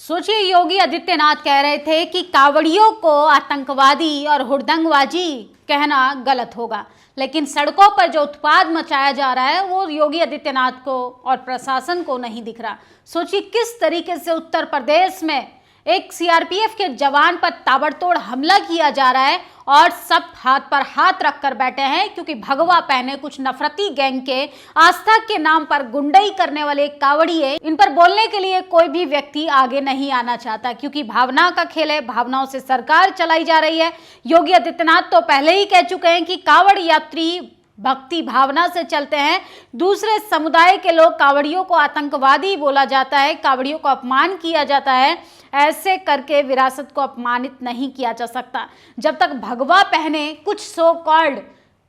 सोचिए, योगी आदित्यनाथ कह रहे थे कि कांवड़ियों को आतंकवादी और हुड़दंगबाजी कहना गलत होगा, लेकिन सड़कों पर जो उत्पाद मचाया जा रहा है वो योगी आदित्यनाथ को और प्रशासन को नहीं दिख रहा। सोचिए किस तरीके से उत्तर प्रदेश में एक सीआरपीएफ के जवान पर ताबड़तोड़ हमला किया जा रहा है और सब हाथ पर हाथ रखकर बैठे हैं, क्योंकि भगवा पहने कुछ नफरती गैंग के आस्था के नाम पर गुंडई करने वाले कावड़िए, इन पर बोलने के लिए कोई भी व्यक्ति आगे नहीं आना चाहता, क्योंकि भावना का खेल है, भावनाओं से सरकार चलाई जा रही है। योगी आदित्यनाथ तो पहले ही कह चुके हैं कि कावड़ यात्री भक्ति भावना से चलते हैं, दूसरे समुदाय के लोग कावड़ियों को आतंकवादी बोला जाता है, कावड़ियों को अपमान किया जाता है। ऐसे करके विरासत को अपमानित नहीं किया जा सकता। जब तक भगवा पहने कुछ सो कॉल्ड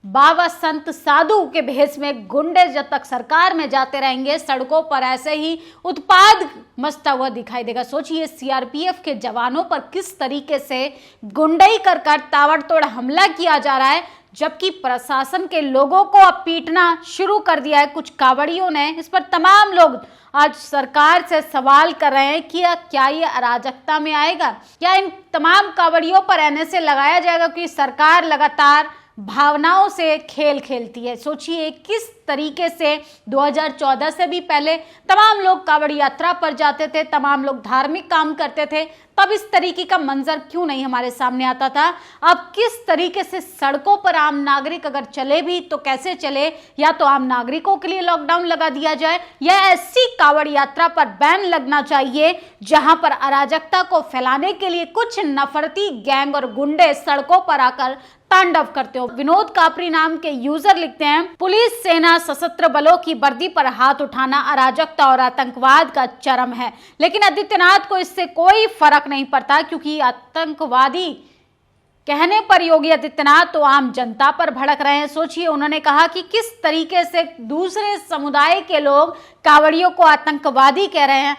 बाबा संत साधु के भेष में गुंडे जब तक सरकार में जाते रहेंगे, सड़कों पर ऐसे ही उत्पाद मचता हुआ दिखाई देगा। सोचिए सीआरपीएफ के जवानों पर किस तरीके से गुंडई कर ताबड़तोड़ हमला किया जा रहा है, जबकि प्रशासन के लोगों को अब पीटना शुरू कर दिया है कुछ कावड़ियों ने। इस पर तमाम लोग आज सरकार से सवाल कर रहे हैं कि क्या ये अराजकता में आएगा, क्या इन तमाम कावड़ियों पर एनएसए लगाया जाएगा, क्योंकि सरकार लगातार भावनाओं से खेल खेलती है। सोचिए किस तरीके से 2014 से भी पहले तमाम लोग कावड़ यात्रा पर जाते थे, तमाम लोग धार्मिक काम करते थे, तब इस तरीके का मंजर क्यों नहीं हमारे सामने आता था। अब किस तरीके से सड़कों पर आम नागरिक अगर चले भी तो कैसे चले, या तो आम नागरिकों के लिए लॉकडाउन लगा दिया जाए या ऐसी कावड़ यात्रा पर बैन लगना चाहिए जहां पर अराजकता को फैलाने के लिए कुछ नफरती गैंग और गुंडे सड़कों पर आकर तांडव करते हो। विनोद कापरी नाम के यूजर लिखते हैं, पुलिस सेना सशस्त्र बलों की वर्दी पर हाथ उठाना अराजकता और आतंकवाद का चरम है, लेकिन आदित्यनाथ को इससे कोई फर्क नहीं पड़ता, क्योंकि आतंकवादी कहने पर योगी आदित्यनाथ तो आम जनता पर भड़क रहे हैं। सोचिए उन्होंने कहा कि किस तरीके से दूसरे समुदाय के लोग कावड़ियों को आतंकवादी कह रहे हैं।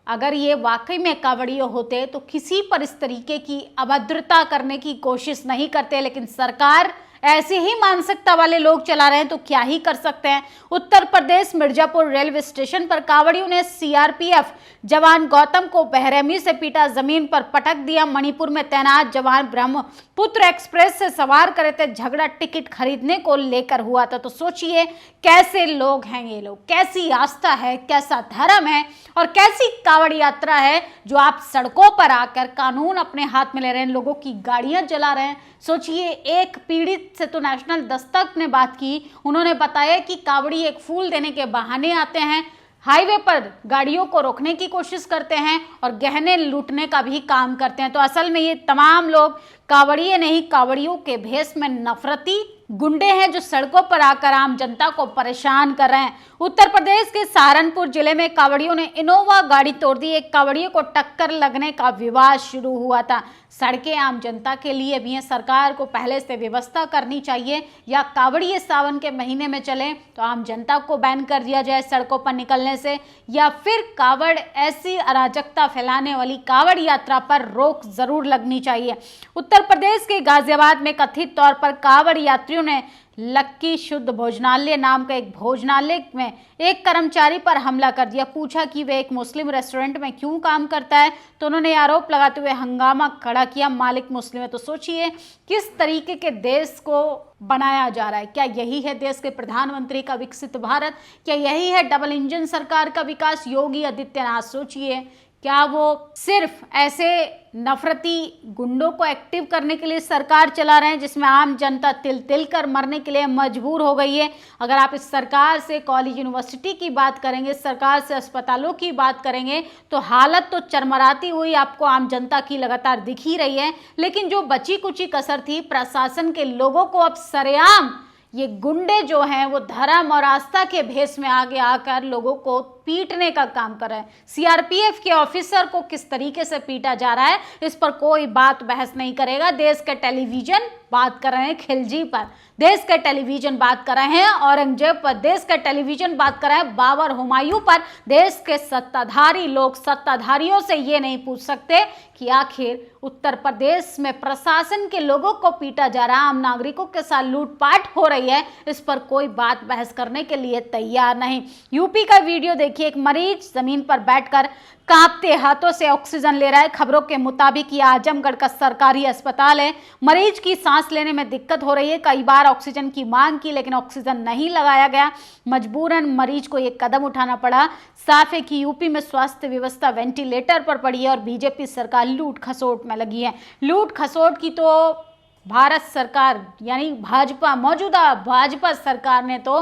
अगर ये वाकई में कावड़ियों होते तो किसी पर इस तरीके की अभद्रता करने की कोशिश नहीं करते, लेकिन सरकार ऐसे ही मानसिकता वाले लोग चला रहे हैं तो क्या ही कर सकते हैं। उत्तर प्रदेश मिर्जापुर रेलवे स्टेशन पर कावड़ियों ने सीआरपीएफ जवान गौतम को बेरहमी से पीटा, जमीन पर पटक दिया। मणिपुर में तैनात जवान ब्रह्मपुत्र एक्सप्रेस से सवार करे थे, झगड़ा टिकट खरीदने को लेकर हुआ था। तो सोचिए कैसे लोग हैं ये लोग, कैसी आस्था है, कैसा धर्म है और कैसी कावड़ यात्रा है जो आप सड़कों पर आकर कानून अपने हाथ में ले रहे हैं, लोगों की गाड़ियां जला रहे हैं। सोचिए एक पीड़ित से तो नेशनल दस्तक ने बात की, उन्होंने बताया कि कावड़ी एक फूल देने के बहाने आते हैं, हाईवे पर गाड़ियों को रोकने की कोशिश करते हैं और गहने लूटने का भी काम करते हैं। तो असल में ये तमाम लोग कावड़िए नहीं, कावड़ियों के भेष में नफरती गुंडे हैं जो सड़कों पर आकर आम जनता को परेशान कर रहे हैं। उत्तर प्रदेश के सहारनपुर जिले में कावड़ियों ने इनोवा गाड़ी तोड़ दी, एक कावड़िए को टक्कर लगने का विवाद शुरू हुआ था। सड़कें आम जनता के लिए भी हैं, सरकार को पहले से व्यवस्था करनी चाहिए, या कावड़िए सावन के महीने में चलें तो आम जनता को बैन कर दिया जाए सड़कों पर निकलने से, या फिर कावड़ ऐसी अराजकता फैलाने वाली कावड़ यात्रा पर रोक जरूर लगनी चाहिए। उत्तर प्रदेश के गाजियाबाद में कथित तौर पर कावड़ यात्रियों ने लक्की शुद्ध भोजनालय नाम का एक भोजनालय में एक कर्मचारी पर हमला कर दिया। पूछा कि वे एक मुस्लिम रेस्टोरेंट में क्यों काम करता है, तो उन्होंने आरोप लगाते हुए हंगामा खड़ा किया, मालिक मुस्लिम है। तो सोचिए किस तरीके के देश को बनाया जा रहा है। क्या यही है देश के प्रधानमंत्री का विकसित भारत? क्या यही है डबल इंजन सरकार का विकास? योगी आदित्यनाथ सोचिए, क्या वो सिर्फ ऐसे नफरती गुंडों को एक्टिव करने के लिए सरकार चला रहे हैं जिसमें आम जनता तिल तिल कर मरने के लिए मजबूर हो गई है? अगर आप इस सरकार से कॉलेज यूनिवर्सिटी की बात करेंगे, सरकार से अस्पतालों की बात करेंगे, तो हालत तो चरमराती हुई आपको आम जनता की लगातार दिख ही रही है। लेकिन जो बची कुची कसर थी, प्रशासन के लोगों को अब सरेआम ये गुंडे जो हैं वो धर्म और आस्था के भेष में आगे आकर लोगों को पीटने का काम कर रहे हैं। सीआरपीएफ के ऑफिसर को किस तरीके से पीटा जा रहा है इस पर कोई बात बहस नहीं करेगा। देश के टेलीविजन बात कर रहे हैं खिलजी पर, देश के टेलीविजन बात कर रहे हैं औरंगजेब पर, देश के टेलीविजन बात कर रहे हैं बाबर हुमायूं पर। देश के सत्ताधारी लोग सत्ताधारियों से ये नहीं पूछ सकते कि आखिर उत्तर प्रदेश में प्रशासन के लोगों को पीटा जा रहा है, आम नागरिकों के साथ लूटपाट हो रही है, इस पर कोई बात बहस करने के लिए तैयार नहीं। यूपी का वीडियो देखिए। देखिए, एक मरीज जमीन पर बैठकर कांपते हाथों से ऑक्सीजन ले रहा है। खबरों के मुताबिक ये आजमगढ़ का सरकारी अस्पताल है। मरीज की सांस लेने में दिक्कत हो रही है। कई बार ऑक्सीजन की मांग की, लेकिन ऑक्सीजन नहीं लगाया गया। मजबूरन मरीज को ये कदम उठाना पड़ा। साफ है कि यूपी में स्वास्थ्य व्यवस्था वेंटिलेटर पर पड़ी है और बीजेपी सरकार लूट खसोट में लगी है। लूट खसोट की तो भारत सरकार यानी भाजपा, मौजूदा भाजपा सरकार ने तो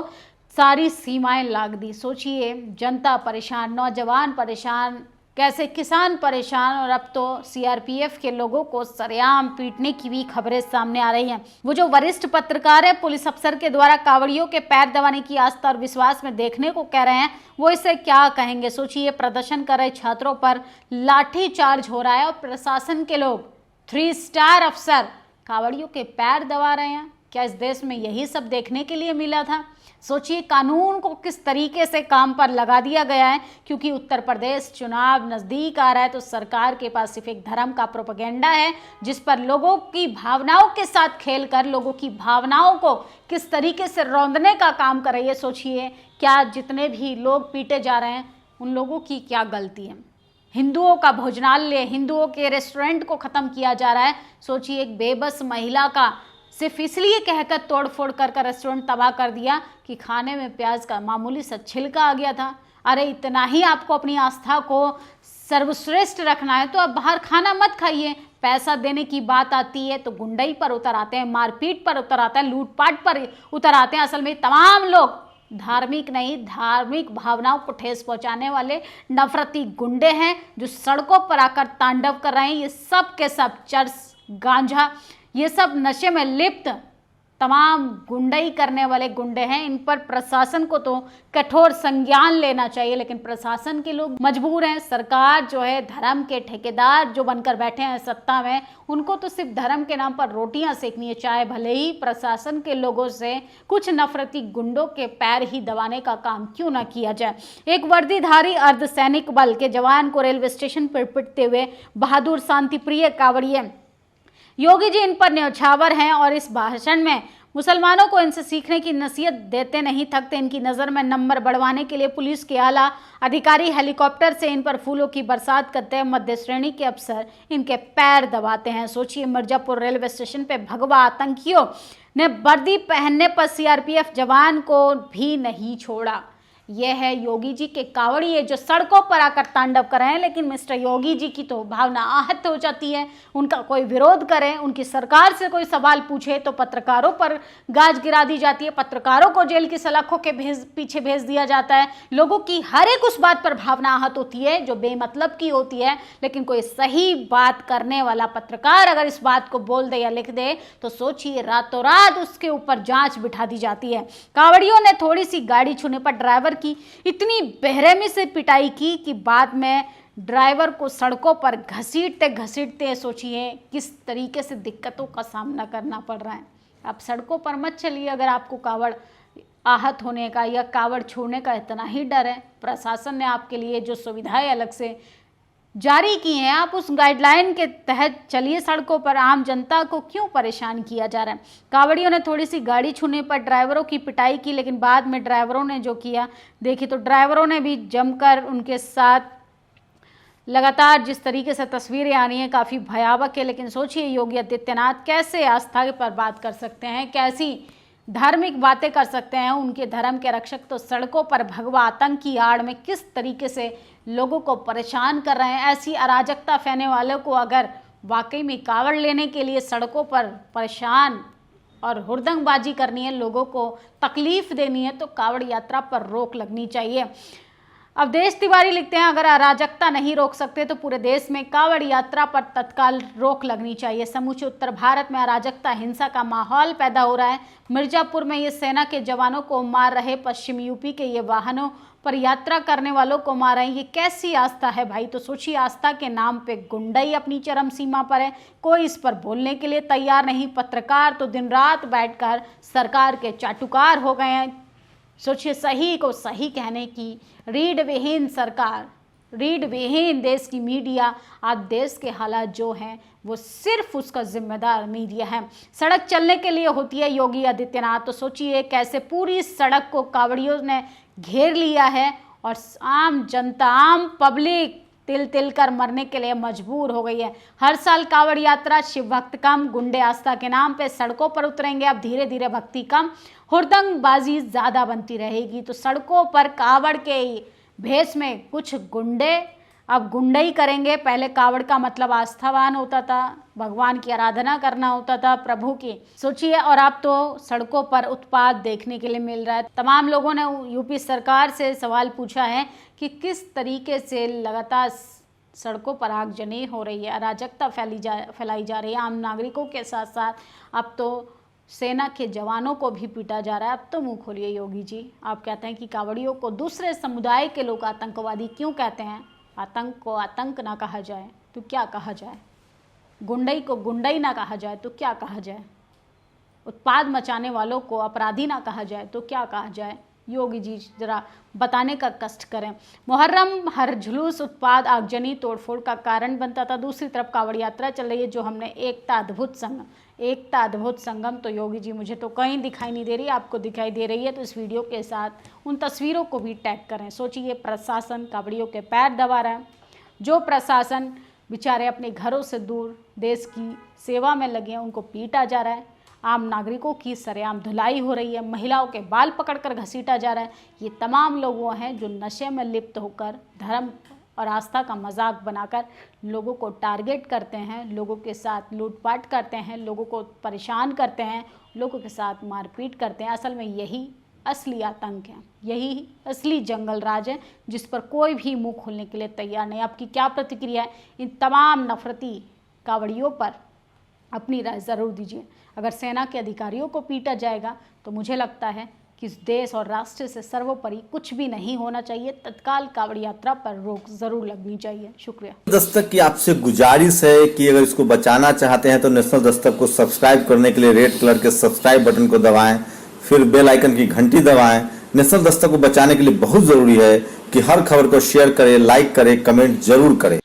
सारी सीमाएं लाग दी। सोचिए, जनता परेशान, नौजवान परेशान, कैसे किसान परेशान, और अब तो सीआरपीएफ के लोगों को सरेआम पीटने की भी खबरें सामने आ रही हैं। वो जो वरिष्ठ पत्रकार है, पुलिस अफसर के द्वारा कांवड़ियों के पैर दबाने की आस्था और विश्वास में देखने को कह रहे हैं, वो इसे क्या कहेंगे। सोचिए, प्रदर्शन कर रहे छात्रों पर लाठी चार्ज हो रहा है और प्रशासन के लोग 3 स्टार अफसर कांवड़ियों के पैर दबा रहे हैं। क्या इस देश में यही सब देखने के लिए मिला था? सोचिए, कानून को किस तरीके से काम पर लगा दिया गया है। क्योंकि उत्तर प्रदेश चुनाव नजदीक आ रहा है, तो सरकार के पास सिर्फ एक धर्म का प्रोपेगेंडा है, जिस पर लोगों की भावनाओं के साथ खेलकर लोगों की भावनाओं को किस तरीके से रौंदने का काम कर रही है। सोचिए, क्या जितने भी लोग पीटे जा रहे हैं, उन लोगों की क्या गलती है? हिंदुओं का भोजनालय, हिंदुओं के रेस्टोरेंट को खत्म किया जा रहा है। सोचिए, एक बेबस महिला का सिर्फ इसलिए कहकर तोड़फोड़ कर रेस्टोरेंट तबाह कर दिया कि खाने में प्याज का मामूली सा छिलका आ गया था। अरे इतना ही आपको अपनी आस्था को सर्वश्रेष्ठ रखना है तो अब बाहर खाना मत खाइए। पैसा देने की बात आती है तो गुंडई पर उतर आते हैं, मारपीट पर उतर आते हैं, लूटपाट पर उतर आते हैं। असल में तमाम लोग धार्मिक नहीं, धार्मिक भावनाओं को ठेस पहुंचाने वाले नफरती गुंडे हैं जो सड़कों पर आकर तांडव कर रहे हैं। ये सब के सब चर्च, गांजा, ये सब नशे में लिप्त तमाम गुंडई करने वाले गुंडे हैं। इन पर प्रशासन को तो कठोर संज्ञान लेना चाहिए, लेकिन प्रशासन के लोग मजबूर हैं। सरकार जो है, धर्म के ठेकेदार जो बनकर बैठे हैं सत्ता में, उनको तो सिर्फ धर्म के नाम पर रोटियां सेकनी है, चाहे भले ही प्रशासन के लोगों से कुछ नफरती गुंडों के पैर ही दबाने का काम क्यों ना किया जाए। एक वर्दीधारी अर्धसैनिक बल के जवान को रेलवे स्टेशन पर पिटते हुए बहादुर शांतिप्रिय कांवड़िए योगी जी इन पर न्यौछावर हैं और इस भाषण में मुसलमानों को इनसे सीखने की नसीहत देते नहीं थकते। इनकी नज़र में नंबर बढ़वाने के लिए पुलिस के आला अधिकारी हेलीकॉप्टर से इन पर फूलों की बरसात करते हैं। मध्य श्रेणी के अफसर इनके पैर दबाते हैं। सोचिए, मिर्जापुर रेलवे स्टेशन पे भगवा आतंकियों ने वर्दी पहनने पर सीआरपीएफ जवान को भी नहीं छोड़ा। यह है योगी जी के कांवड़िए जो सड़कों पर आकर तांडव कर रहे हैं। लेकिन मिस्टर योगी जी की तो भावना आहत हो जाती है। उनका कोई विरोध करे, उनकी सरकार से कोई सवाल पूछे तो पत्रकारों पर गाज गिरा दी जाती है, पत्रकारों को जेल की सलाखों के पीछे भेज दिया जाता है। लोगों की हर एक उस बात पर भावना आहत होती है जो बेमतलब की होती है। लेकिन कोई सही बात करने वाला पत्रकार अगर इस बात को बोल दे या लिख दे तो सोचिए, रातों रात उसके ऊपर जांच बिठा दी जाती है। कांवड़ियों ने थोड़ी सी गाड़ी छूने पर ड्राइवर की इतनी बेरहमी से पिटाई की कि बाद में ड्राइवर को सड़कों पर घसीटते घसीटते सोचिए किस तरीके से दिक्कतों का सामना करना पड़ रहा है। आप सड़कों पर मत चलिए अगर आपको कावड़ आहत होने का या कावड़ छोड़ने का इतना ही डर है। प्रशासन ने आपके लिए जो सुविधाएं अलग से जारी की हैं, आप उस गाइडलाइन के तहत चलिए सड़कों पर। आम जनता को क्यों परेशान किया जा रहा है? कांवड़ियों ने थोड़ी सी गाड़ी छूने पर ड्राइवरों की पिटाई की, लेकिन बाद में ड्राइवरों ने जो किया देखिए, तो ड्राइवरों ने भी जमकर उनके साथ लगातार जिस तरीके से तस्वीरें आ रही हैं काफ़ी भयावह है। लेकिन सोचिए, योगी आदित्यनाथ कैसे आस्था पर बात कर सकते हैं, कैसी धार्मिक बातें कर सकते हैं। उनके धर्म के रक्षक तो सड़कों पर भगवा आतंक की आड़ में किस तरीके से लोगों को परेशान कर रहे हैं। ऐसी अराजकता फैलाने वालों को अगर वाकई में कावड़ लेने के लिए सड़कों पर परेशान और हुड़दंगबाजी करनी है, लोगों को तकलीफ देनी है, तो कावड़ यात्रा पर रोक लगनी चाहिए। अवधेश तिवारी लिखते हैं, अगर अराजकता नहीं रोक सकते तो पूरे देश में कावड़ यात्रा पर तत्काल रोक लगनी चाहिए। समूचे उत्तर भारत में अराजकता, हिंसा का माहौल पैदा हो रहा है। मिर्जापुर में ये सेना के जवानों को मार रहे, पश्चिम यूपी के ये वाहनों पर यात्रा करने वालों को मार रहे हैं। ये कैसी आस्था है भाई? तो सोचिए, आस्था के नाम पे गुंडई अपनी चरम सीमा पर है। कोई इस पर बोलने के लिए तैयार नहीं। पत्रकार तो दिन रात बैठकर सरकार के चाटुकार हो गए हैं। सोचिए, सही को सही कहने की रीढ़ विहीन सरकार, रीढ़ विहीन देश की मीडिया। आज देश के हालात जो हैं वो सिर्फ उसका जिम्मेदार मीडिया है। सड़क चलने के लिए होती है योगी आदित्यनाथ, तो सोचिए कैसे पूरी सड़क को कांवड़ियों ने घेर लिया है और आम जनता, आम पब्लिक तिल तिल कर मरने के लिए मजबूर हो गई है। हर साल कावड़ यात्रा, शिव भक्त कम, गुंडे आस्था के नाम पे सड़कों पर उतरेंगे। अब धीरे धीरे भक्ति कम, हुड़दंगबाजी ज्यादा बनती रहेगी। तो सड़कों पर कावड़ के भेष में कुछ गुंडे अब गुंडई करेंगे। पहले कावड़ का मतलब आस्थावान होता था, भगवान की आराधना करना होता था, प्रभु की। सोचिए, और अब तो सड़कों पर उत्पात देखने के लिए मिल रहा है। तमाम लोगों ने यूपी सरकार से सवाल पूछा है कि किस तरीके से लगातार सड़कों पर आगजनी हो रही है, अराजकता फैलाई जा रही है आम नागरिकों के साथ साथ। अब तो सेना के जवानों को भी पीटा जा रहा है। अब तो मुंह खोलिए योगी जी, आप कहते हैं कि कावड़ियों को दूसरे समुदाय के लोग आतंकवादी क्यों कहते हैं? आतंक को आतंक ना कहा जाए तो क्या कहा जाए? गुंडई को गुंडई ना कहा जाए तो क्या कहा जाए? उत्पाद मचाने वालों को अपराधी ना कहा जाए तो क्या कहा जाए? योगी जी जरा बताने का कष्ट करें। मुहर्रम हर जुलूस, उत्पाद, आगजनी, तोड़फोड़ का कारण बनता था। दूसरी तरफ कावड़ यात्रा चल रही है जो हमने एकता अद्भुत संगम। तो योगी जी मुझे तो कहीं दिखाई नहीं दे रही, आपको दिखाई दे रही है तो इस वीडियो के साथ उन तस्वीरों को भी टैग करें। सोचिए, प्रशासन कावड़ियों के पैर दबा रहा है। जो प्रशासन बेचारे अपने घरों से दूर देश की सेवा में लगे हैं, उनको पीटा जा रहा है। आम नागरिकों की सरेआम धुलाई हो रही है, महिलाओं के बाल पकड़कर घसीटा जा रहा है। ये तमाम लोग वो हैं जो नशे में लिप्त होकर धर्म और आस्था का मजाक बनाकर लोगों को टारगेट करते हैं, लोगों के साथ लूटपाट करते हैं, लोगों को परेशान करते हैं, लोगों के साथ मारपीट करते हैं। असल में यही असली आतंक है, यही असली जंगल राज है जिस पर कोई भी मुंह खोलने के लिए तैयार नहीं। आपकी क्या प्रतिक्रिया है इन तमाम नफरती कावड़ियों पर? अपनी राय ज़रूर दीजिए। अगर सेना के अधिकारियों को पीटा जाएगा तो मुझे लगता है कि इस देश और राष्ट्र से सर्वोपरि कुछ भी नहीं होना चाहिए। तत्काल कावड़ यात्रा पर रोक जरूर लगनी चाहिए। शुक्रिया। दस्तक की आपसे गुजारिश है कि अगर इसको बचाना चाहते हैं तो नेशनल दस्तक को सब्सक्राइब करने के लिए रेड कलर के सब्सक्राइब बटन को दबाएं, फिर बेल आइकन की घंटी दबाएं। नेशनल दस्तक को बचाने के लिए बहुत जरूरी है कि हर खबर को शेयर करें, लाइक करें, कमेंट जरूर करें।